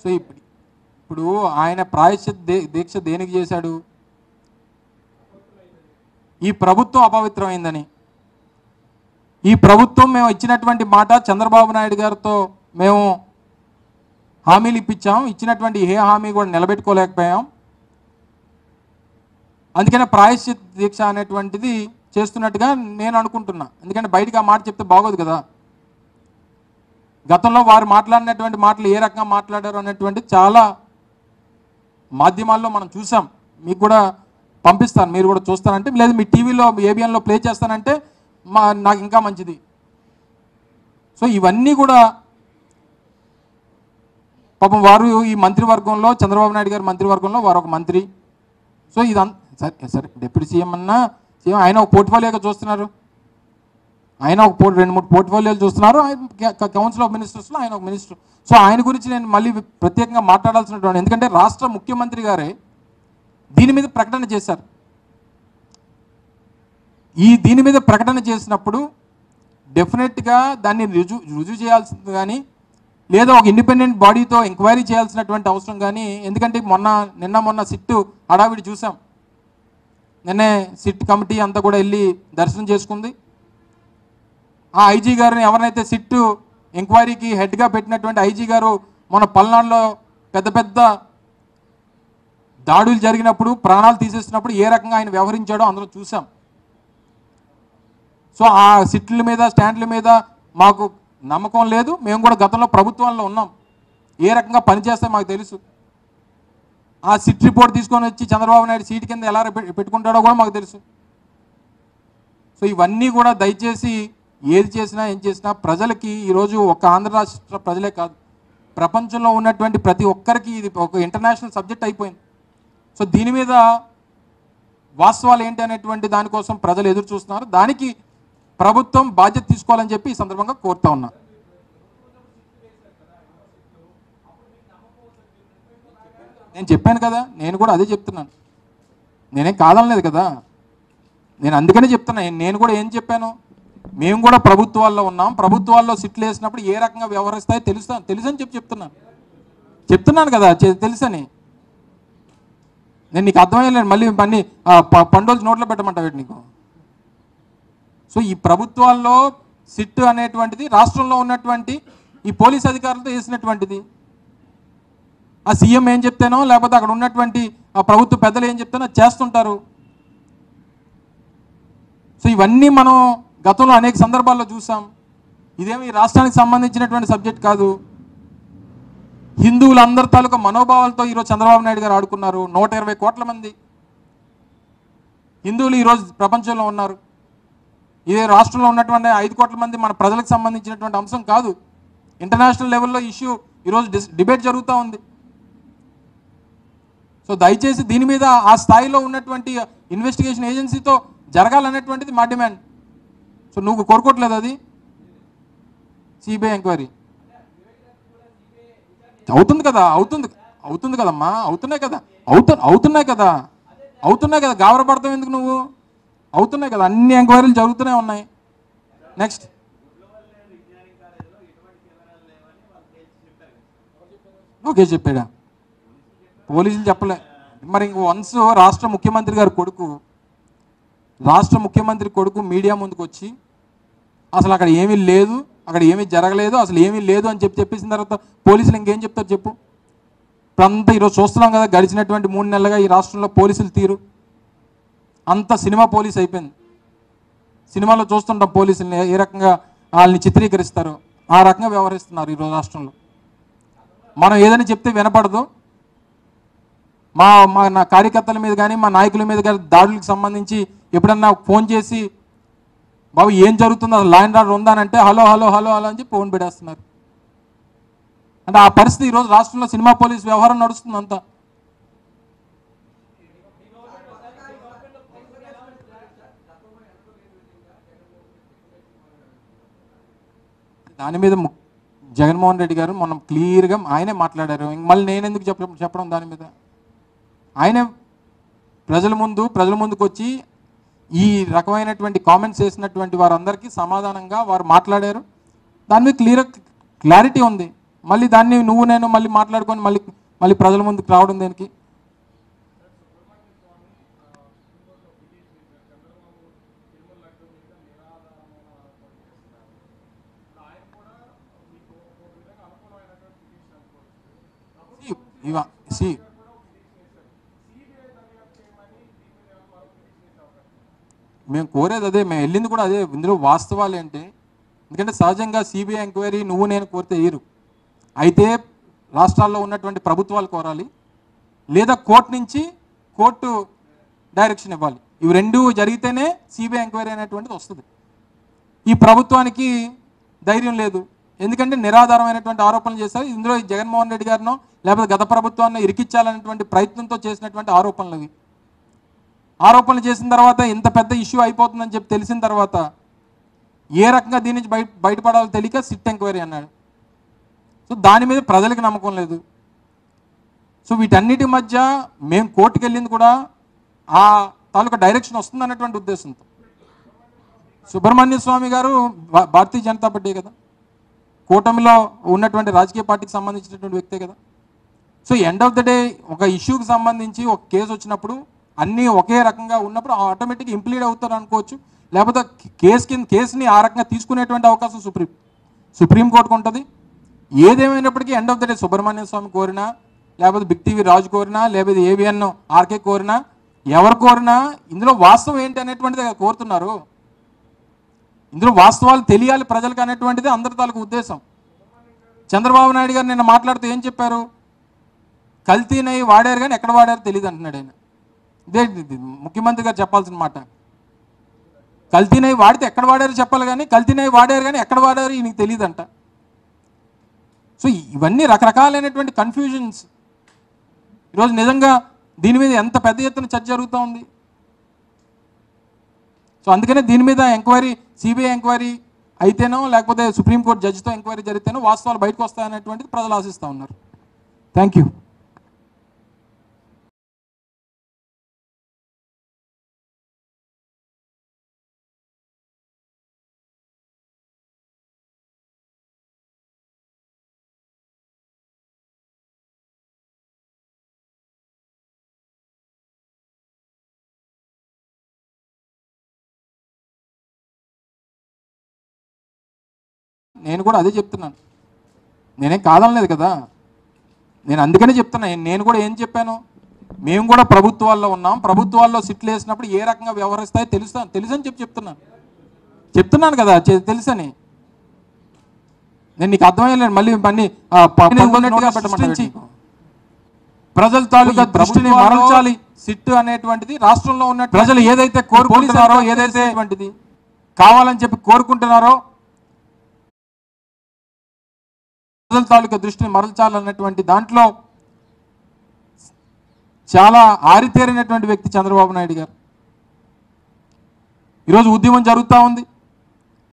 So ఇప్పుడు ఆయన ప్రాయశ్చిత్త దీక్ష దేనికి చేశాడు? ఈ ప్రభుత్వం అపవిత్రమైందని. ఈ ప్రభుత్వం మేము ఇచ్చినటువంటి మాట చంద్రబాబు నాయుడు గారితో మేము హామీలు ఇప్పించాం, ఇచ్చినటువంటి ఏ హామీ కూడా నిలబెట్టుకోలేకపోయాం. అందుకనే ప్రాయశ్చిత్త దీక్ష అనేటువంటిది చేస్తున్నట్టుగా నేను అనుకుంటున్నా. ఎందుకంటే బయటకు ఆ మాట చెప్తే బాగోదు కదా. గతంలో వారు మాట్లాడినటువంటి మాటలు ఏ రకంగా మాట్లాడారు అనేటువంటిది చాలా మాధ్యమాల్లో మనం చూసాం. మీకు కూడా పంపిస్తాను, మీరు కూడా చూస్తానంటే, లేదు మీ టీవీలో ఏబిఎన్లో ప్లే చేస్తానంటే నాకు ఇంకా మంచిది. సో ఇవన్నీ కూడా పాపం వారు ఈ మంత్రివర్గంలో, చంద్రబాబు నాయుడు గారి మంత్రివర్గంలో వారు ఒక మంత్రి. సో ఇదంతా సరే డిప్యూటీ సీఎం అన్నా సీఎం ఆయన ఒక పోర్ట్ఫోలియోగా చూస్తున్నారు. ఆయన ఒక 2-3 పోర్ట్ఫోలియోలు చూస్తున్నారు. కౌన్సిల్ ఆఫ్ మినిస్టర్స్లో ఆయన ఒక మినిస్టర్. సో ఆయన గురించి నేను మళ్ళీ ప్రత్యేకంగా మాట్లాడాల్సినటువంటి, ఎందుకంటే రాష్ట్ర ముఖ్యమంత్రి గారే దీని మీద ప్రకటన చేశారు. దీని మీద ప్రకటన చేసినప్పుడు డెఫినెట్గా దాన్ని రుజువు చేయాల్సింది కానీ, లేదా ఒక ఇండిపెండెంట్ బాడీతో ఎంక్వైరీ చేయాల్సినటువంటి అవసరం కానీ. ఎందుకంటే మొన్న సిట్టు హడావిడి చూసాం. నిన్నే సిట్ కమిటీ అంతా కూడా వెళ్ళి దర్శనం చేసుకుంది. ఆ ఐజీ గారిని, ఎవరినైతే సిట్టు ఎంక్వైరీకి హెడ్గా పెట్టినటువంటి ఐజీ గారు మన పల్నాడులో పెద్ద దాడులు జరిగినప్పుడు, ప్రాణాలు తీసేసినప్పుడు ఏ రకంగా ఆయన వ్యవహరించాడో అందరూ చూసాం. సో ఆ సిట్ల మీద, స్టాండ్ల మీద మాకు నమ్మకం లేదు. మేము కూడా గతంలో ప్రభుత్వంలో ఉన్నాం, ఏ రకంగా పనిచేస్తే మాకు తెలుసు. ఆ సిట్ రిపోర్ట్ తీసుకొని వచ్చి చంద్రబాబు నాయుడు సీటు కింద ఎలా పెట్టుకుంటాడో కూడా మాకు తెలుసు. సో ఇవన్నీ కూడా దయచేసి ఏది చేసినా ఏం చేసినా ప్రజలకి ఈరోజు ఒక ఆంధ్ర రాష్ట్ర ప్రజలే కాదు, ప్రపంచంలో ఉన్నటువంటి ప్రతి ఒక్కరికి ఇది ఒక ఇంటర్నేషనల్ సబ్జెక్ట్ అయిపోయింది. సో దీని మీద వాస్తవాలు ఏంటి అనేటువంటి దానికోసం ప్రజలు ఎదురు చూస్తున్నారు. దానికి ప్రభుత్వం బాధ్యత తీసుకోవాలని చెప్పి ఈ సందర్భంగా కోరుతా ఉన్నా. నేను చెప్పాను కదా, నేను కూడా అదే చెప్తున్నాను. నేనేం కాదనలేదు కదా, నేను అందుకనే చెప్తున్నా. నేను కూడా ఏం చెప్పాను, మేము కూడా ప్రభుత్వాల్లో ఉన్నాం, ప్రభుత్వాల్లో సిట్లు వేసినప్పుడు ఏ రకంగా వ్యవహరిస్తాయో తెలుసని చెప్తున్నాను కదా, తెలుసని. నేను నీకు అర్థమయ్యలేదు, మళ్ళీ పండోలు నోట్లో పెట్టమంటావు నీకు. సో ఈ ప్రభుత్వాల్లో సిట్ అనేటువంటిది రాష్ట్రంలో ఉన్నటువంటి ఈ పోలీస్ అధికారులతో వేసినటువంటిది. ఆ సీఎం ఏం చెప్తానో, లేకపోతే అక్కడ ఉన్నటువంటి ఆ ప్రభుత్వ పెద్దలు ఏం చెప్తానో చేస్తుంటారు. సో ఇవన్నీ మనం గతంలో అనేక సందర్భాల్లో చూసాం. ఇదేమి ఈ రాష్ట్రానికి సంబంధించినటువంటి సబ్జెక్ట్ కాదు. హిందువులందరి తాలూకా మనోభావాలతో ఈరోజు చంద్రబాబు నాయుడు గారు ఆడుకున్నారు. 120 కోట్ల మంది హిందువులు ఈరోజు ప్రపంచంలో ఉన్నారు. ఇదే రాష్ట్రంలో ఉన్నటువంటి 5 కోట్ల మంది మన ప్రజలకు సంబంధించినటువంటి అంశం కాదు. ఇంటర్నేషనల్ లెవెల్లో ఇష్యూ ఈరోజు డిబేట్ జరుగుతూ ఉంది. సో దయచేసి దీని మీద ఆ స్థాయిలో ఉన్నటువంటి ఇన్వెస్టిగేషన్ ఏజెన్సీతో జరగాలనేటువంటిది మా డిమాండ్. సో నువ్వు కోరుకోవట్లేదు అది సిబిఐ ఎంక్వైరీ అవుతుంది కదా, అవుతుంది కదమ్మా, అవుతున్నాయి కదా, గాబరపడతావు ఎందుకు నువ్వు? అవుతున్నాయి కదా, అన్ని ఎంక్వైరీలు జరుగుతూనే ఉన్నాయి. నెక్స్ట్ ఓకే చెప్పాడా? పోలీసులు చెప్పలే. మరి వన్స్ రాష్ట్ర ముఖ్యమంత్రి కొడుకు మీడియా ముందుకు వచ్చి అసలు అక్కడ ఏమీ లేదు, అక్కడ ఏమీ జరగలేదు, అసలు ఏమీ లేదు అని చెప్పేసిన తర్వాత పోలీసులు ఇంకేం చెప్తారు చెప్పు? ఇప్పుడంతా ఈరోజు చూస్తున్నాం కదా, గడిచినటువంటి 3 నెలలుగా ఈ రాష్ట్రంలో పోలీసులు తీరు అంత సినిమా పోలీస్ అయిపోయింది. సినిమాలో చూస్తుంటాం పోలీసుల్ని ఏ రకంగా వాళ్ళని చిత్రీకరిస్తారు, ఆ రకంగా వ్యవహరిస్తున్నారు ఈరోజు రాష్ట్రంలో. మనం ఏదైనా చెప్తే వినపడదు. నా కార్యకర్తల మీద కానీ, మా నాయకుల మీద కానీ దాడులకు సంబంధించి ఎప్పుడన్నా ఫోన్ చేసి బాబు ఏం జరుగుతుందో, అసలు లా అండ్ ఆర్డర్ ఉందా అంటే హలో అని చెప్పి ఫోన్ పెట్టేస్తున్నారు. అంటే ఆ పరిస్థితి ఈరోజు రాష్ట్రంలో సినిమా పోలీస్ వ్యవహారం నడుస్తుంది అంతా. దాని మీద జగన్మోహన్ రెడ్డి గారు మొన్న క్లియర్గా ఆయనే మాట్లాడారు. మళ్ళీ నేను ఎందుకు చెప్పడం దాని మీద? ఆయనే ప్రజల ముందుకు వచ్చి ఈ రకమైనటువంటి కామెంట్స్ చేసినటువంటి వారందరికీ సమాధానంగా వారు మాట్లాడారు. దాని మీద క్లారిటీ ఉంది. మళ్ళీ దాన్ని నువ్వు నేను మళ్ళీ మాట్లాడుకొని మళ్ళీ ప్రజల ముందుకు రావడం దేనికి? మేము కోరేది అదే, మేము వెళ్ళింది కూడా అదే. ఇందులో వాస్తవాలు ఏంటి? ఎందుకంటే సహజంగా సిబిఐ ఎంక్వైరీ నువ్వు నేను కోరితే ఇరు, అయితే రాష్ట్రాల్లో ఉన్నటువంటి ప్రభుత్వాలు కోరాలి, లేదా కోర్టు డైరెక్షన్ ఇవ్వాలి. ఇవి రెండు జరిగితేనే సిబిఐ ఎంక్వైరీ అనేటువంటిది వస్తుంది. ఈ ప్రభుత్వానికి ధైర్యం లేదు, ఎందుకంటే నిరాధారమైనటువంటి ఆరోపణలు చేశారు. ఇందులో జగన్మోహన్ రెడ్డి గారినో లేకపోతే గత ప్రభుత్వాన్ని ఇరికించాలనేటువంటి ప్రయత్నంతో చేసినటువంటి ఆరోపణలు అవి. ఆరోపణలు చేసిన తర్వాత ఇంత పెద్ద ఇష్యూ అయిపోతుందని చెప్పి తెలిసిన తర్వాత ఏ రకంగా దీని నుంచి బయటపడాలో తెలియక సిట్ ఎంక్వైరీ అన్నాడు. సో దాని మీద ప్రజలకు నమ్మకం లేదు. సో వీటన్నిటి మధ్య మేము కోర్టుకు వెళ్ళింది కూడా ఆ తాలూకా డైరెక్షన్ వస్తుంది అన్నటువంటి ఉద్దేశంతో. సుబ్రహ్మణ్య స్వామి గారు భారతీయ జనతా పార్టీ కదా, కూటమిలో ఉన్నటువంటి రాజకీయ పార్టీకి సంబంధించినటువంటి వ్యక్తే కదా. So end of the day ఒక ఇష్యూకి సంబంధించి ఒక కేసు వచ్చినప్పుడు అన్నీ ఒకే రకంగా ఉన్నప్పుడు ఆటోమేటిక్గా ఇంప్లీడ్ అవుతారు అనుకోవచ్చు, లేకపోతే కేసుని ఆ రకంగా తీసుకునేటువంటి అవకాశం సుప్రీంకోర్టుకు ఉంటుంది. ఏదేమైనప్పటికీ end of the day Subrahmanya Swamy కోరినా, లేకపోతే బిగ్ టీవీ రాజు కోరినా, లేకపోతే ఏవిఎన్ ఆర్కే కోరినా, ఎవరు కోరినా ఇందులో వాస్తవం ఏంటి అనేటువంటిది కోరుతున్నారు. ఇందులో వాస్తవాలు తెలియాలి ప్రజలకు అనేటువంటిది అందరి తాలూకు ఉద్దేశం. చంద్రబాబు నాయుడు గారు నిన్న మాట్లాడుతూ ఏం చెప్పారు? కల్తీనై వాడారు కానీ ఎక్కడ వాడారో తెలియదు అంటున్నాడు ఆయన. ఇదే ముఖ్యమంత్రి గారు చెప్పాల్సిన మాట. కల్తీనై వాడితే ఎక్కడ వాడారో చెప్పాలి, కానీ కల్తీనై వాడారు కానీ ఎక్కడ వాడారు ఈయనకి తెలియదంట. సో ఇవన్నీ రకరకాలైనటువంటి కన్ఫ్యూజన్స్. ఈరోజు నిజంగా దీని మీద ఎంత పెద్ద ఎత్తున చర్చ జరుగుతూ ఉంది. సో అందుకనే దీని మీద ఎంక్వైరీ, సిబిఐ ఎంక్వైరీ అయితేనో లేకపోతే సుప్రీంకోర్టు జడ్జితో ఎంక్వైరీ జరిగితేనో వాస్తవాలు బయటకు వస్తాయనేటువంటిది ప్రజలు ఆశిస్తూ ఉన్నారు. Thank you. నేను కూడా అదే చెప్తున్నాను, నేనేం కాదనలేదు కదా. నేను అందుకనే చెప్తున్నా, నేను కూడా ఏం చెప్పాను, మేము కూడా ప్రభుత్వాల్లో ఉన్నాం, ప్రభుత్వాల్లో సిట్లు వేసినప్పుడు ఏ రకంగా వ్యవహరిస్తాయో తెలుసని చెప్తున్నాను కదా, తెలుసని. నేను నీకు అర్థమయ్యలేదు, మళ్ళీ సృష్టించి ప్రజల తాలూకా దృష్టిని మరల్చాలి. సిట్టు అనేటువంటిది రాష్ట్రంలో ఉన్న ప్రజలు ఏదైతే కోరుకుంటున్నారో, ఏదైతే కావాలని చెప్పి కోరుకుంటున్నారో ప్రజల తాలూకా దృష్టిని మరల్చాలన్నటువంటి దాంట్లో చాలా ఆరితేరినటువంటి వ్యక్తి చంద్రబాబు నాయుడు గారు. ఈరోజు ఉద్యమం జరుగుతూ ఉంది.